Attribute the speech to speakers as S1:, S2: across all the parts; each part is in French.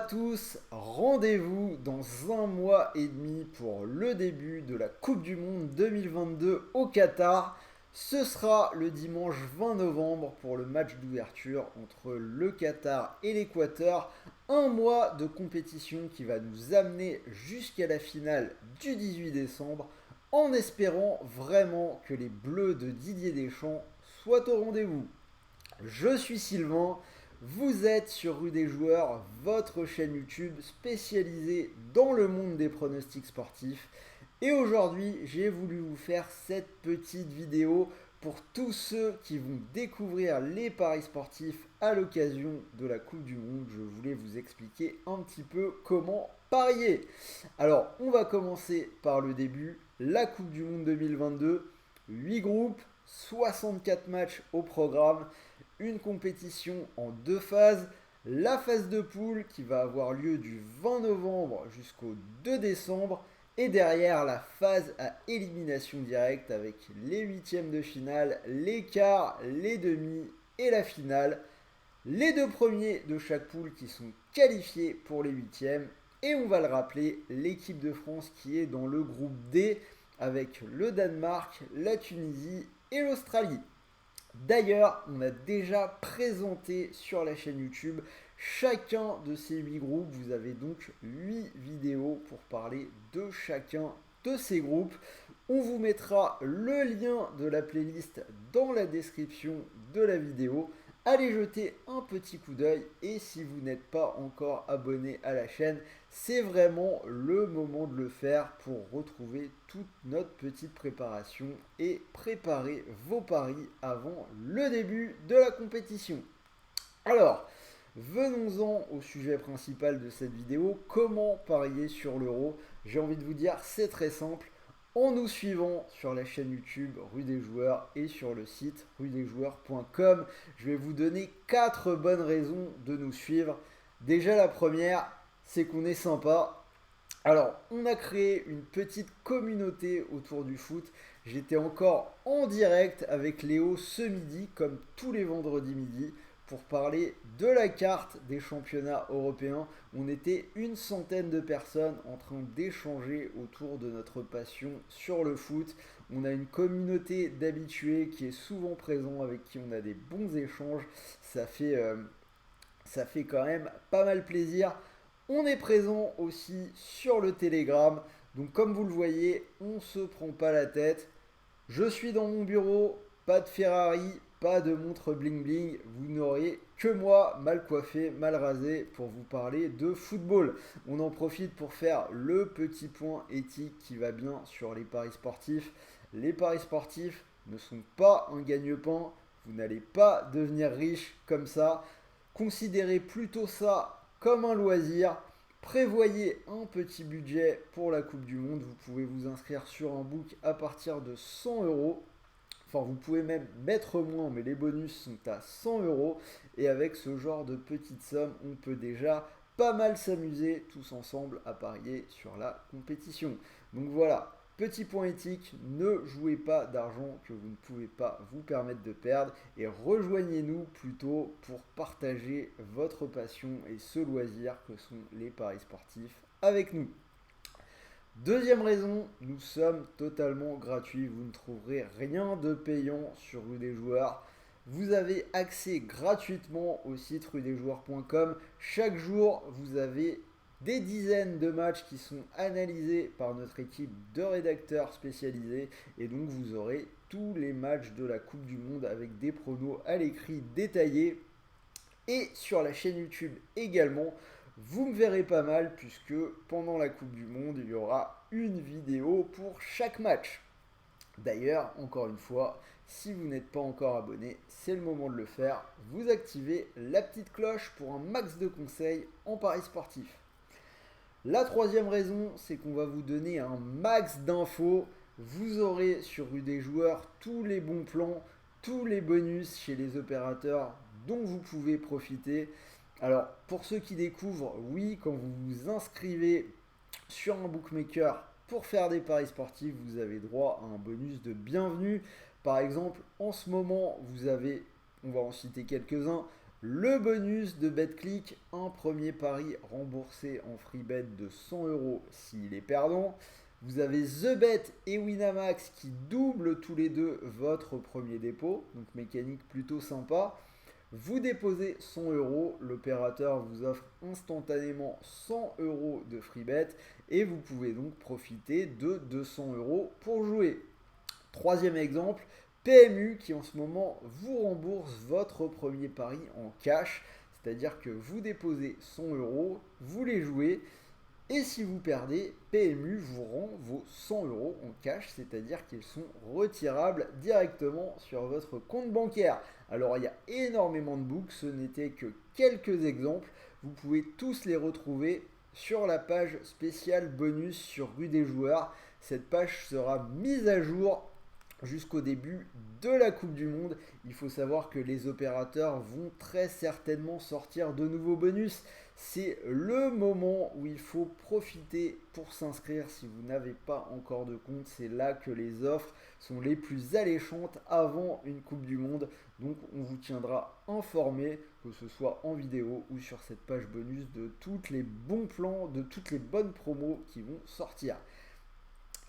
S1: tous, rendez-vous dans un mois et demi pour le début de la Coupe du Monde 2022 au Qatar. Ce sera le dimanche 20 novembre pour le match d'ouverture entre le Qatar et l'Équateur. Un mois de compétition qui va nous amener jusqu'à la finale du 18 décembre en espérant vraiment que les Bleus de Didier Deschamps soient au rendez-vous. Je suis Sylvain, vous êtes sur Rue des Joueurs, votre chaîne YouTube spécialisée dans le monde des pronostics sportifs. Et aujourd'hui, j'ai voulu vous faire cette petite vidéo pour tous ceux qui vont découvrir les paris sportifs à l'occasion de la Coupe du Monde. Je voulais vous expliquer un petit peu comment parier. Alors, on va commencer par le début. La Coupe du Monde 2022, 8 groupes, 64 matchs au programme, une compétition en deux phases. La phase de poule qui va avoir lieu du 20 novembre jusqu'au 2 décembre. Et derrière la phase à élimination directe avec les huitièmes de finale, les quarts, les demi et la finale. Les deux premiers de chaque poule qui sont qualifiés pour les huitièmes. Et on va le rappeler, l'équipe de France qui est dans le groupe D avec le Danemark, la Tunisie et l'Australie. D'ailleurs, on a déjà présenté sur la chaîne YouTube chacun de ces 8 groupes. Vous avez donc 8 vidéos pour parler de chacun de ces groupes. On vous mettra le lien de la playlist dans la description de la vidéo. Allez jeter un petit coup d'œil et si vous n'êtes pas encore abonné à la chaîne, c'est vraiment le moment de le faire pour retrouver toute notre petite préparation et préparer vos paris avant le début de la compétition. Alors, venons-en au sujet principal de cette vidéo, comment parier sur l'euro. J'ai envie de vous dire, c'est très simple. En nous suivant sur la chaîne YouTube Rue des Joueurs et sur le site rudesjoueurs.com, je vais vous donner 4 bonnes raisons de nous suivre. Déjà la première, c'est qu'on est sympa. Alors, on a créé une petite communauté autour du foot. J'étais encore en direct avec Léo ce midi, comme tous les vendredis midi, pour parler de la carte des championnats européens. On était une centaine de personnes en train d'échanger autour de notre passion sur le foot. On a une communauté d'habitués qui est souvent présent, avec qui on a des bons échanges. Ça fait quand même pas mal plaisir. On est présent aussi sur le Telegram. Donc comme vous le voyez, on ne se prend pas la tête. Je suis dans mon bureau, pas de Ferrari, pas de montre bling bling. Vous n'aurez que moi, mal coiffé, mal rasé, pour vous parler de football. On en profite pour faire le petit point éthique qui va bien sur les paris sportifs. Les paris sportifs ne sont pas un gagne-pain. Vous n'allez pas devenir riche comme ça. Considérez plutôt ça comme un loisir. Prévoyez un petit budget pour la Coupe du Monde. Vous pouvez vous inscrire sur un book à partir de 100 euros. Enfin, vous pouvez même mettre moins, mais les bonus sont à 100 euros. Et avec ce genre de petites sommes, on peut déjà pas mal s'amuser tous ensemble à parier sur la compétition. Donc voilà, petit point éthique, ne jouez pas d'argent que vous ne pouvez pas vous permettre de perdre et rejoignez-nous plutôt pour partager votre passion et ce loisir que sont les paris sportifs avec nous. Deuxième raison, nous sommes totalement gratuits. Vous ne trouverez rien de payant sur Rue des Joueurs. Vous avez accès gratuitement au site rudesjoueurs.com. Chaque jour, vous avez des dizaines de matchs qui sont analysés par notre équipe de rédacteurs spécialisés. Et donc, vous aurez tous les matchs de la Coupe du Monde avec des pronos à l'écrit détaillés. Et sur la chaîne YouTube également, vous me verrez pas mal puisque pendant la Coupe du Monde, il y aura une vidéo pour chaque match. D'ailleurs, encore une fois, si vous n'êtes pas encore abonné, c'est le moment de le faire. Vous activez la petite cloche pour un max de conseils en paris sportif. La troisième raison, c'est qu'on va vous donner un max d'infos. Vous aurez sur Rue des Joueurs tous les bons plans, tous les bonus chez les opérateurs dont vous pouvez profiter. Alors, pour ceux qui découvrent, oui, quand vous vous inscrivez sur un bookmaker pour faire des paris sportifs, vous avez droit à un bonus de bienvenue. Par exemple, en ce moment, vous avez, on va en citer quelques-uns, Le bonus de BetClick, un premier pari remboursé en free bet de 100 euros s'il est perdant. Vous avez TheBet et Winamax qui doublent tous les deux votre premier dépôt, donc mécanique plutôt sympa. Vous déposez 100 euros, l'opérateur vous offre instantanément 100 euros de free bet et vous pouvez donc profiter de 200 euros pour jouer. Troisième exemple, PMU qui en ce moment vous rembourse votre premier pari en cash, c'est-à-dire que vous déposez 100 euros, vous les jouez et si vous perdez, PMU vous rend vos 100 euros en cash, c'est-à-dire qu'ils sont retirables directement sur votre compte bancaire. Alors il y a énormément de books, ce n'était que quelques exemples. Vous pouvez tous les retrouver sur la page spéciale bonus sur Rue des Joueurs. Cette page sera mise à jour jusqu'au début de la Coupe du Monde. Il faut savoir que les opérateurs vont très certainement sortir de nouveaux bonus. C'est le moment où il faut profiter pour s'inscrire si vous n'avez pas encore de compte. C'est là que les offres sont les plus alléchantes avant une Coupe du Monde. Donc on vous tiendra informé, que ce soit en vidéo ou sur cette page bonus, de tous les bons plans, de toutes les bonnes promos qui vont sortir.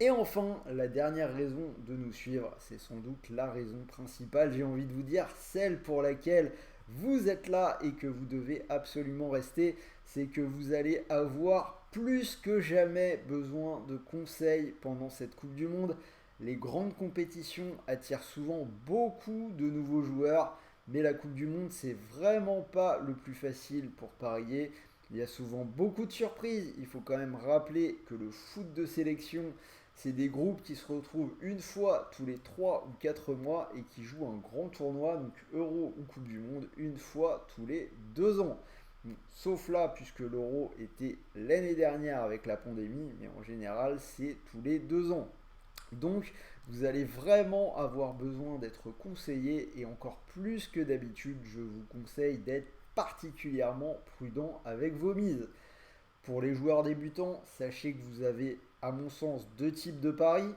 S1: Et enfin, la dernière raison de nous suivre, c'est sans doute la raison principale, j'ai envie de vous dire, celle pour laquelle vous êtes là et que vous devez absolument rester, c'est que vous allez avoir plus que jamais besoin de conseils pendant cette Coupe du Monde. Les grandes compétitions attirent souvent beaucoup de nouveaux joueurs, mais la Coupe du Monde, c'est vraiment pas le plus facile pour parier. Il y a souvent beaucoup de surprises. Il faut quand même rappeler que le foot de sélection, c'est des groupes qui se retrouvent une fois tous les 3 ou 4 mois et qui jouent un grand tournoi, donc Euro ou Coupe du Monde, une fois tous les 2 ans. Sauf là, puisque l'Euro était l'année dernière avec la pandémie, mais en général, c'est tous les 2 ans. Donc, vous allez vraiment avoir besoin d'être conseillé et encore plus que d'habitude, je vous conseille d'être particulièrement prudent avec vos mises. Pour les joueurs débutants, sachez que vous avez, à mon sens, deux types de paris.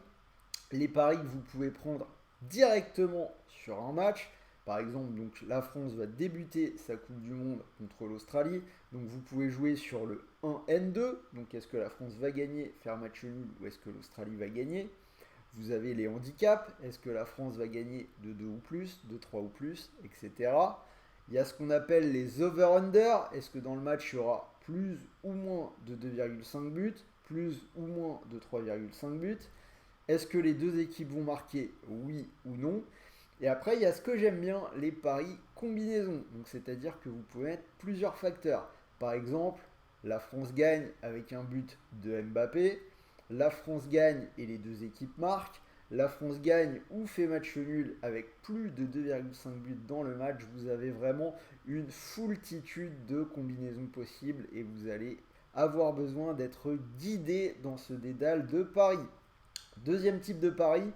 S1: Les paris que vous pouvez prendre directement sur un match. Par exemple, donc, la France va débuter sa Coupe du Monde contre l'Australie. Donc vous pouvez jouer sur le 1N2. Donc est-ce que la France va gagner, faire match nul ou est-ce que l'Australie va gagner? Vous avez les handicaps. Est-ce que la France va gagner de 2 ou plus, de 3 ou plus, etc. Il y a ce qu'on appelle les over-under. Est-ce que dans le match, il y aura plus ou moins de 2,5 buts, plus ou moins de 3,5 buts? Est-ce que les deux équipes vont marquer, oui ou non? Et après, il y a ce que j'aime bien, les paris combinaisons. Donc, c'est-à-dire que vous pouvez mettre plusieurs facteurs. Par exemple, la France gagne avec un but de Mbappé. La France gagne et les deux équipes marquent. La France gagne ou fait match nul avec plus de 2,5 buts dans le match. Vous avez vraiment une foultitude de combinaisons possibles et vous allez avoir besoin d'être guidé dans ce dédale de paris. Deuxième type de pari,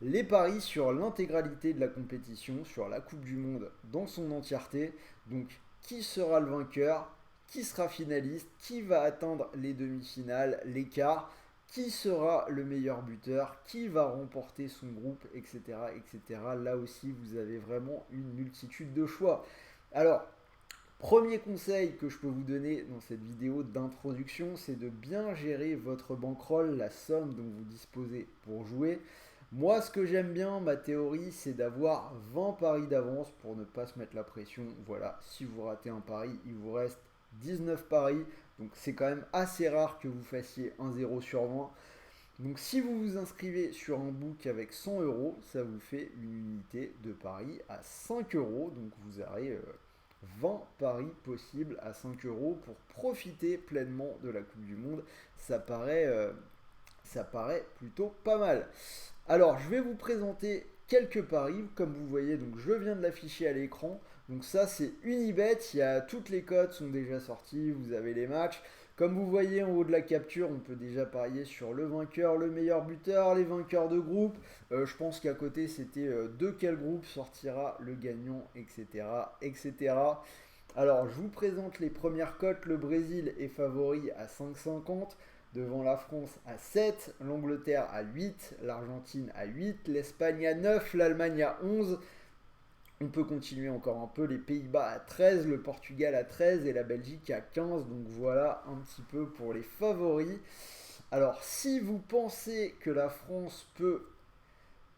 S1: les paris sur l'intégralité de la compétition, sur la Coupe du Monde dans son entièreté. Donc, qui sera le vainqueur? Qui sera finaliste? Qui va atteindre les demi-finales, les quarts? Qui sera le meilleur buteur? Qui va remporter son groupe, etc., etc. Là aussi, vous avez vraiment une multitude de choix. Alors, premier conseil que je peux vous donner dans cette vidéo d'introduction, c'est de bien gérer votre bankroll, la somme dont vous disposez pour jouer. Moi, ce que j'aime bien, ma théorie, c'est d'avoir 20 paris d'avance pour ne pas se mettre la pression. Voilà, si vous ratez un pari, il vous reste 19 paris. Donc c'est quand même assez rare que vous fassiez un 0 sur 20. Donc si vous vous inscrivez sur un book avec 100 euros, ça vous fait une unité de pari à 5 euros. Donc vous aurez 20 paris possibles à 5 euros pour profiter pleinement de la Coupe du Monde. Ça paraît plutôt pas mal. Alors, je vais vous présenter quelques paris. Comme vous voyez, donc je viens de l'afficher à l'écran. Donc ça, c'est Unibet. Toutes les cotes sont déjà sorties. Vous avez les matchs. Comme vous voyez en haut de la capture, on peut déjà parier sur le vainqueur, le meilleur buteur, les vainqueurs de groupe. Je pense qu'à côté, c'était de quel groupe sortira le gagnant, etc., etc. Alors, je vous présente les premières cotes. Le Brésil est favori à 5,50. Devant la France à 7, l'Angleterre à 8, l'Argentine à 8, l'Espagne à 9, l'Allemagne à 11. On peut continuer encore un peu, les Pays-Bas à 13, le Portugal à 13 et la Belgique à 15. Donc voilà un petit peu pour les favoris. Alors si vous pensez que la France peut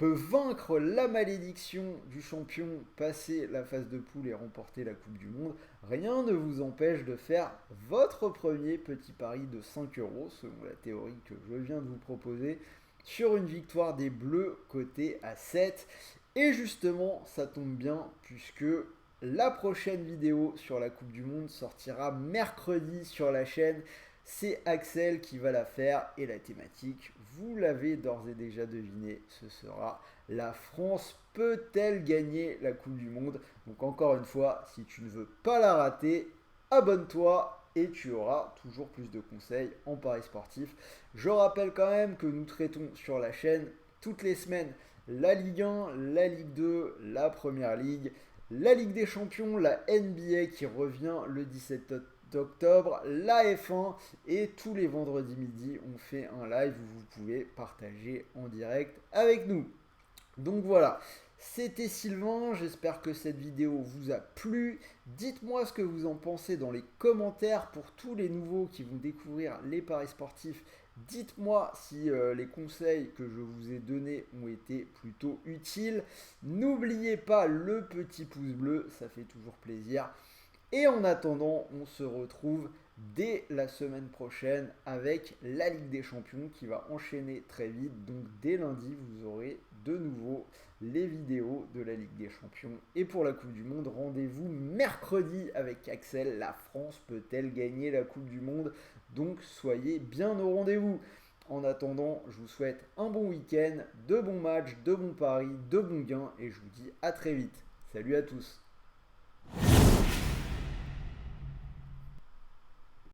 S1: vaincre la malédiction du champion, passer la phase de poule et remporter la Coupe du Monde, rien ne vous empêche de faire votre premier petit pari de 5 euros, selon la théorie que je viens de vous proposer, sur une victoire des Bleus côté à 7. Et justement, ça tombe bien, puisque la prochaine vidéo sur la Coupe du Monde sortira mercredi sur la chaîne. C'est Axel qui va la faire et la thématique, vous l'avez d'ores et déjà deviné, ce sera la France peut-elle gagner la Coupe du Monde? Donc encore une fois, si tu ne veux pas la rater, abonne-toi et tu auras toujours plus de conseils en paris sportif. Je rappelle quand même que nous traitons sur la chaîne toutes les semaines la Ligue 1, la Ligue 2, la Première Ligue, la Ligue des Champions, la NBA qui revient le 17 octobre, la F1 et tous les vendredis midi on fait un live où vous pouvez partager en direct avec nous. Donc voilà, c'était Sylvain, j'espère que cette vidéo vous a plu. Dites-moi ce que vous en pensez dans les commentaires pour tous les nouveaux qui vont découvrir les paris sportifs. Dites-moi si les conseils que je vous ai donnés ont été plutôt utiles. N'oubliez pas le petit pouce bleu, ça fait toujours plaisir. Et en attendant, on se retrouve dès la semaine prochaine avec la Ligue des Champions qui va enchaîner très vite. Donc dès lundi, vous aurez de nouveau les vidéos de la Ligue des Champions. Et pour la Coupe du Monde, rendez-vous mercredi avec Axel. La France peut-elle gagner la Coupe du Monde? Donc soyez bien au rendez-vous. En attendant, je vous souhaite un bon week-end, de bons matchs, de bons paris, de bons gains et je vous dis à très vite. Salut à tous.